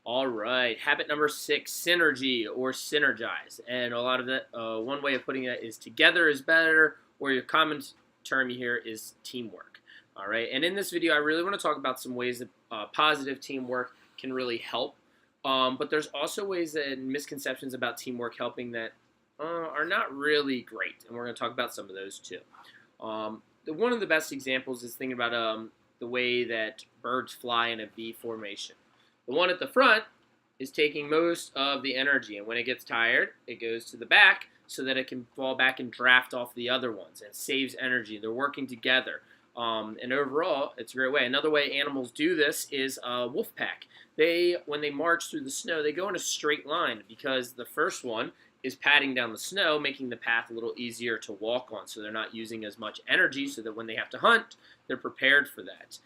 All right, habit number 6, synergy or synergize. And a lot of that, one way of putting it is together is better, or your common term you hear is teamwork. All right, and in this video, I really want to talk about some ways that positive teamwork can really help. But there's also ways and misconceptions about teamwork helping that are not really great, and we're going to talk about some of those too. One of the best examples is thinking about the way that birds fly in a V formation. The one at the front is taking most of the energy, and when it gets tired, it goes to the back so that it can fall back and draft off the other ones and saves energy. They're working together. And overall, it's a great way. Another way animals do this is a wolf pack. When they march through the snow, they go in a straight line because the first one is patting down the snow, making the path a little easier to walk on, so they're not using as much energy, so that when they have to hunt, they're prepared for that.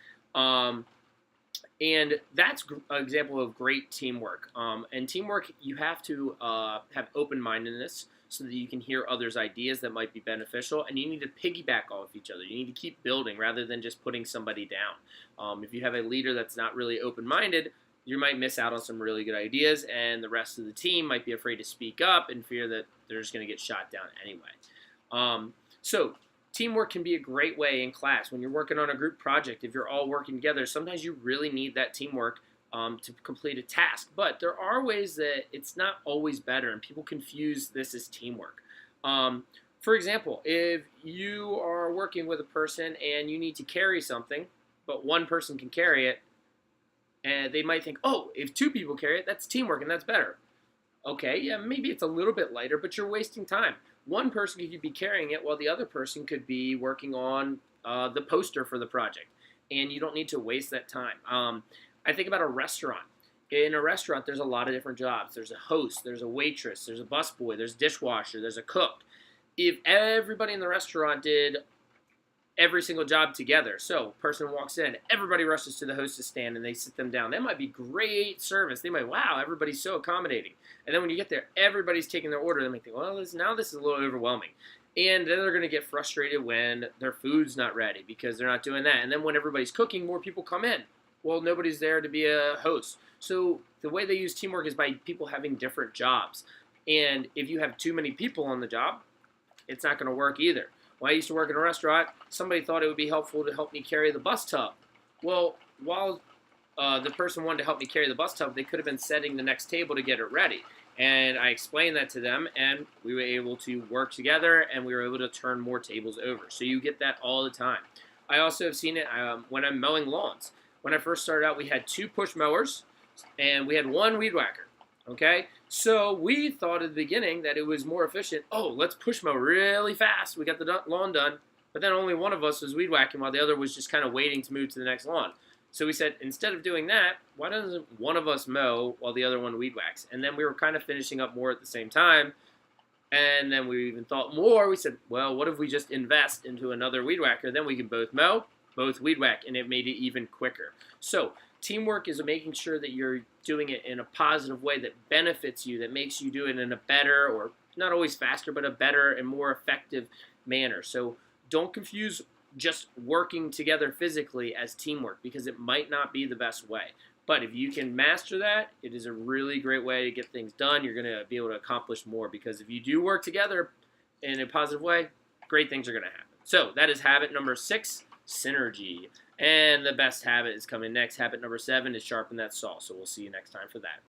And that's an example of great teamwork. And teamwork, you have to have open-mindedness so that you can hear others' ideas that might be beneficial, and you need to piggyback off each other. You need to keep building rather than just putting somebody down. If you have a leader that's not really open-minded, you might miss out on some really good ideas, and the rest of the team might be afraid to speak up and fear that they're just going to get shot down anyway. So teamwork can be a great way in class when you're working on a group project. If you're all working together, sometimes you really need that teamwork to complete a task. But there are ways that it's not always better, and people confuse this as teamwork. For example, if you are working with a person and you need to carry something, but one person can carry it, and they might think, oh, if two people carry it, that's teamwork and that's better. Okay, yeah, maybe it's a little bit lighter, but you're wasting time. One person could be carrying it while the other person could be working on the poster for the project, and you don't need to waste that time. I think about a restaurant. In a restaurant, there's a lot of different jobs. There's a host, there's a waitress, there's a busboy, there's a dishwasher, there's a cook. If everybody in the restaurant did every single job together, so person walks in, everybody rushes to the hostess stand and they sit them down, that might be great service. They might, wow, everybody's so accommodating. And then when you get there, everybody's taking their order. They might think, well, now this is a little overwhelming. And then they're going to get frustrated when their food's not ready because they're not doing that. And then when everybody's cooking, more people come in. Well, nobody's there to be a host. So the way they use teamwork is by people having different jobs. And if you have too many people on the job, it's not going to work either. When I used to work in a restaurant, somebody thought it would be helpful to help me carry the bus tub. Well, while the person wanted to help me carry the bus tub, they could have been setting the next table to get it ready. And I explained that to them, and we were able to work together, and we were able to turn more tables over. So you get that all the time. I also have seen it when I'm mowing lawns. When I first started out, we had 2 push mowers, and we had 1 weed whacker. Okay, so we thought at the beginning that it was more efficient. Oh, let's push mow really fast. We got the lawn done, but then only one of us was weed whacking while the other was just kind of waiting to move to the next lawn. So we said, instead of doing that, why doesn't one of us mow while the other one weed whacks? And then we were kind of finishing up more at the same time. And then we even thought more. We said, well, what if we just invest into another weed whacker? Then we can both mow, both weed whack, and it made it even quicker. So teamwork is making sure that you're doing it in a positive way that benefits you, that makes you do it in a better, or not always faster, but a better and more effective manner. So don't confuse just working together physically as teamwork, because it might not be the best way. But if you can master that, it is a really great way to get things done. You're going to be able to accomplish more, because if you do work together in a positive way, great things are going to happen. So that is habit number 6, synergy. And the best habit is coming next. Habit number 7 is sharpen that saw. So we'll see you next time for that.